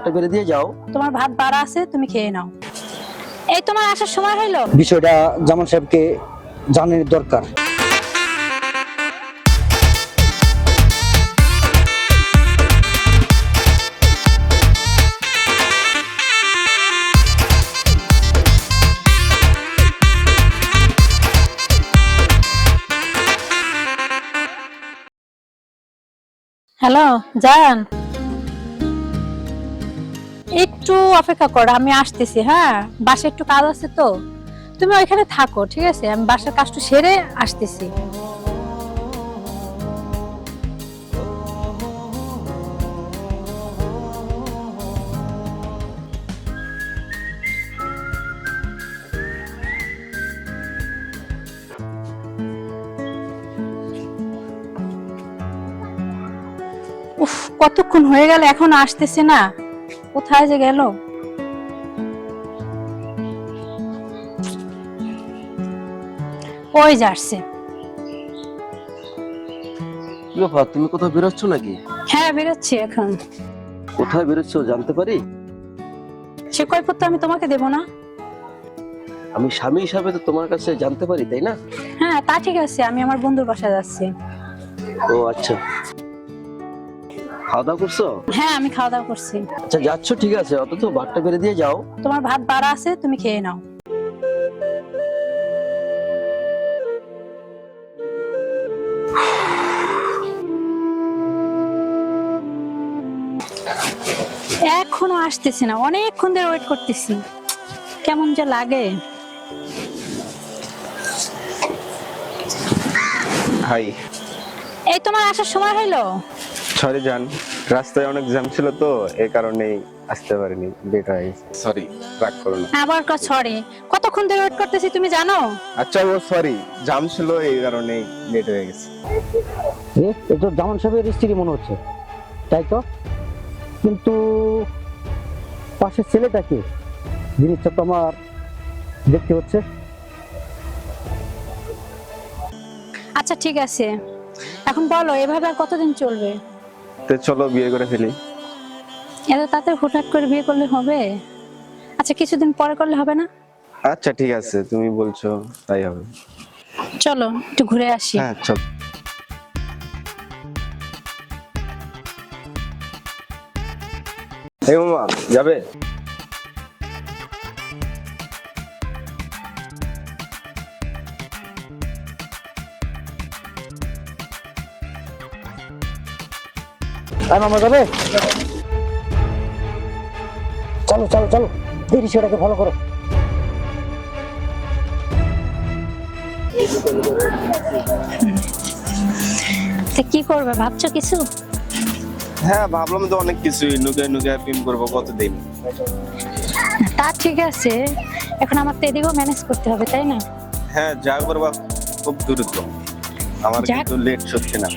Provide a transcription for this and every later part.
ভাতটা বেড়ে দিয়ে যাও। তোমার ভাত বাড়া আছে, তুমি খেয়ে নাও। এই তোমার আসার সময় হইলো? বিষয়টা জামান সাহেবকে জানানোর দরকার। হ্যালো জান, একটু অপেক্ষা করো, আমি আসতেছি। হ্যাঁ, বাসায় একটু কাজ আছে তো, তুমি ওইখানে থাকো, ঠিক আছে? আমি বাসার কাজটা সেরে আসতেছি। উফ, কতক্ষণ হয়ে গেল, এখন আসতেছে না। কোথায় যে গেল? ওই যাচ্ছে। কি ব্যাপার, তুমি কোথাও বেরোচ্ছ নাকি? হ্যাঁ, বেরোচ্ছি এখন। কোথায় বেরোচ্ছ জানতে পারি? সে কৈফিয়ত তো আমি তোমাকে দেব না। আমি স্বামী হিসাবে তো তোমার কাছে জানতে পারি, তাই না? হ্যাঁ, তা ঠিক আছে, আমি আমার বন্ধুর বাসায় যাচ্ছি। ও আচ্ছা, খাওয়া দাওয়া করছো? হ্যাঁ, আমি খাওয়া দাওয়া করছি। আচ্ছা যাচ্ছ, ঠিক আছে, অথচ ভাতটা বেড়ে দিয়ে যাও। তোমার ভাত বাড়া আছে, তুমি খেয়ে নাও। এখনো আসতেছে না, অনেকক্ষণ ধরে ওয়েট করতেছি, কেমন যে লাগে। হাই। এই তোমার আসার সময় হইলো? সরি জান, রাস্তায় অনেক জ্যাম ছিল তো এই কারণেই আসতে পারিনি, লেট হয়ে গেছে। সরি, রাগ করো না। আবার সরি, কতক্ষণ ধরে ওয়েট করতেছি তুমি জানো? আচ্ছা ও সরি, জ্যাম ছিল এই কারণেই লেট হয়ে গেছে। এ তো জামান সাহেবের স্ত্রী মনে হচ্ছে, তাই তো? কিন্তু পাশের ছেলেটাকে, জিনিসটা তো আমার দেখতে হচ্ছে। আচ্ছা ঠিক আছে, এখন বলো এভাবে আর কতদিন চলবে? তো চলো বিয়ে করে ফেলি। এত তাতে হুটহাট করে বিয়ে করলে হবে? আচ্ছা কিছুদিন পরে করলে হবে না? আচ্ছা ঠিক আছে, তুমি বলছো তাই হবে। চলো একটু ঘুরে আসি। হ্যাঁ চল। এই মামা যাবে? আর মামা যাবে? চলো চলো চলো, এই রিক্সাটাকে ফলো করো। তা কি করবে ভাবছো কিছু? হ্যাঁ ভাবলাম তো অনেক কিছুই, নুকে নুকে প্রেম করবো কতদিন। তা ঠিক আছে, এখন আমার তো এদিকেও ম্যানেজ করতে হবে, তাই না? হ্যাঁ যা করবা খুব দ্রুত, আমার যাক। কিন্তু লেট হচ্ছে না।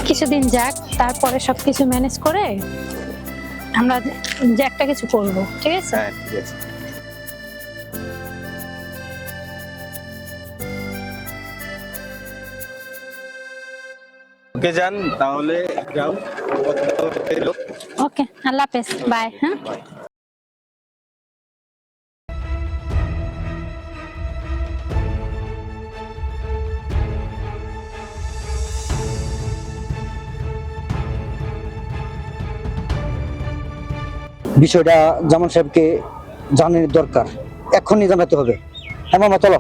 কিছুদিন যাক, তারপরে সবকিছু ম্যানেজ করে আমরা যে একটা কিছু করব, ঠিক আছে? হ্যাঁ ঠিক আছে। ওকে যান তাহলে, যাও। ওকে, আল্লাহ হাফেজ, বাই। হ্যাঁ, বিষয়টা জামান সাহেবকে জানানোর দরকার, এখনই জানাতে হবে। হ্যাঁ মামা চলো।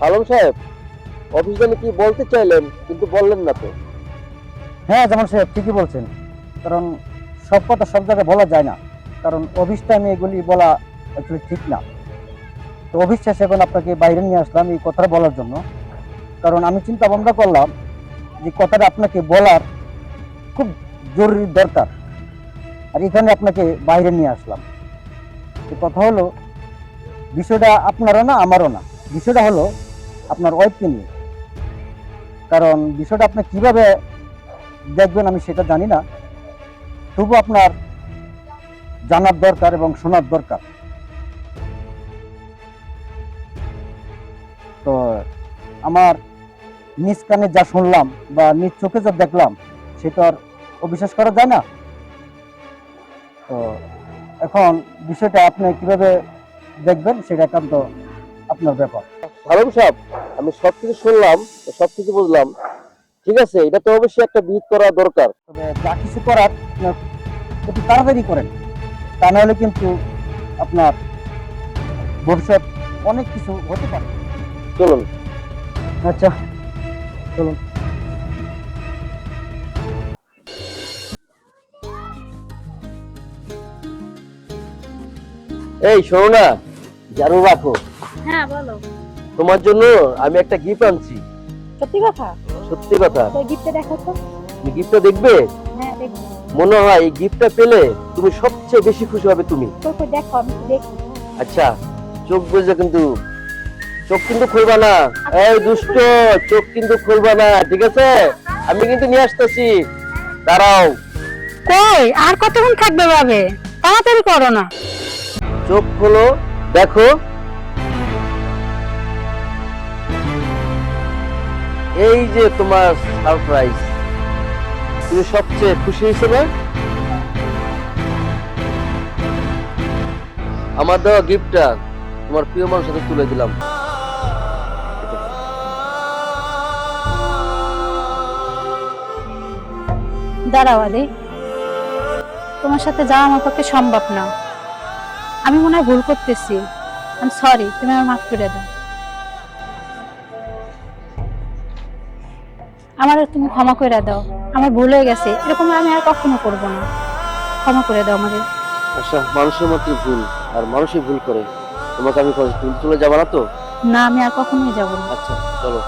আলম সাহেব, অফিস জানি কি বলতে চাইলেন কিন্তু বললেন না তো। হ্যাঁ জামান সাহেব ঠিকই বলছেন, কারণ সব কথা সব জায়গায় বলা যায় না, কারণ অফিস টাইমে এগুলি বলা অ্যাকচুয়ালি ঠিক না। তো অফিস শেষে এখন আপনাকে বাইরে নিয়ে আসলাম এই কথাটা বলার জন্য, কারণ আমি চিন্তা ভাবনা করলাম যে কথাটা আপনাকে বলার খুব জরুরি দরকার, আর এখানে আপনাকে বাইরে নিয়ে আসলাম। তো কথা হলো, বিষয়টা আপনারও না আমারও না, বিষয়টা হলো আপনার ওয়াইফকে নিয়ে। কারণ বিষয়টা আপনি কিভাবে দেখবেন আমি সেটা জানি না, তবু আপনার জানার দরকার এবং শোনার দরকার। তো আমার নিজ কানে যা শুনলাম বা নিজ চোখে যা দেখলাম সেটা আর অবিশ্বাস করা যায় না। তো এখন বিষয়টা আপনি কিভাবে দেখবেন সেটা একান্ত আপনার ব্যাপার। আলম সাহেব, আমি সবকিছু শুনলাম, সবকিছু বুঝলাম, ঠিক আছে, এটা তো অবশ্যই একটা বিহিত করা দরকার। তবে যা কিছু করার আপনার একটু তাড়াতাড়ি করেন, তা নাহলে কিন্তু আপনার ভবিষ্যৎ অনেক কিছু হতে পারে। চলুন। আচ্ছা চলুন। এই শোনো না, জানো রাখো, হ্যাঁ বলো। তোমার জন্য আমি একটা গিফট আনছি। সত্যি কথা? সত্যি কথা। তো গিফটটা দেখো তো। তুমি গিফটটা দেখবে? হ্যাঁ দেখো। মনে হয় এই গিফটটা পেলে তুমি সবচেয়ে বেশি খুশি হবে তুমি। তো দেখো, আমি তো দেখি। আচ্ছা, চোখ বুঝে কিন্তু, চোখ কিন্তু খুলবা না। এই দুষ্ট, চোখ কিন্তু খুলবা না, ঠিক আছে? আমি কিন্তু নিয়ে আসতেছি, দাঁড়াও। কই আর কতক্ষণ থাকবে ভাবে? তাড়াতাড়ি করো না। চোখ খোলো, দেখো। এই যে তোমার সারপ্রাইজ। তুমি সবচেয়ে খুশি হয়েছো না? আমার দেওয়া গিফটটা তোমার প্রিয় মানুষের সাথে তুলে দিলাম। দাঁড়াও আদি, তোমার সাথে যাওয়া আমার পক্ষে সম্ভব না। আমি মনে হয় ভুল করতেছি। আমি সরি, তুমি আমার মাফ করে দাও। আমার তুমি ক্ষমা করে দাও, আমার ভুল হয়ে গেছে, এরকম আমি আর কখনো করবো না। ক্ষমা করে দাও আমাদের। আচ্ছা, মানুষের মধ্যে ভুল, আর মানুষই ভুল করে। তোমাকে আমি তুমি চলে যাবা না তো? না, আমি আর কখনোই যাবো না। আচ্ছা চলো।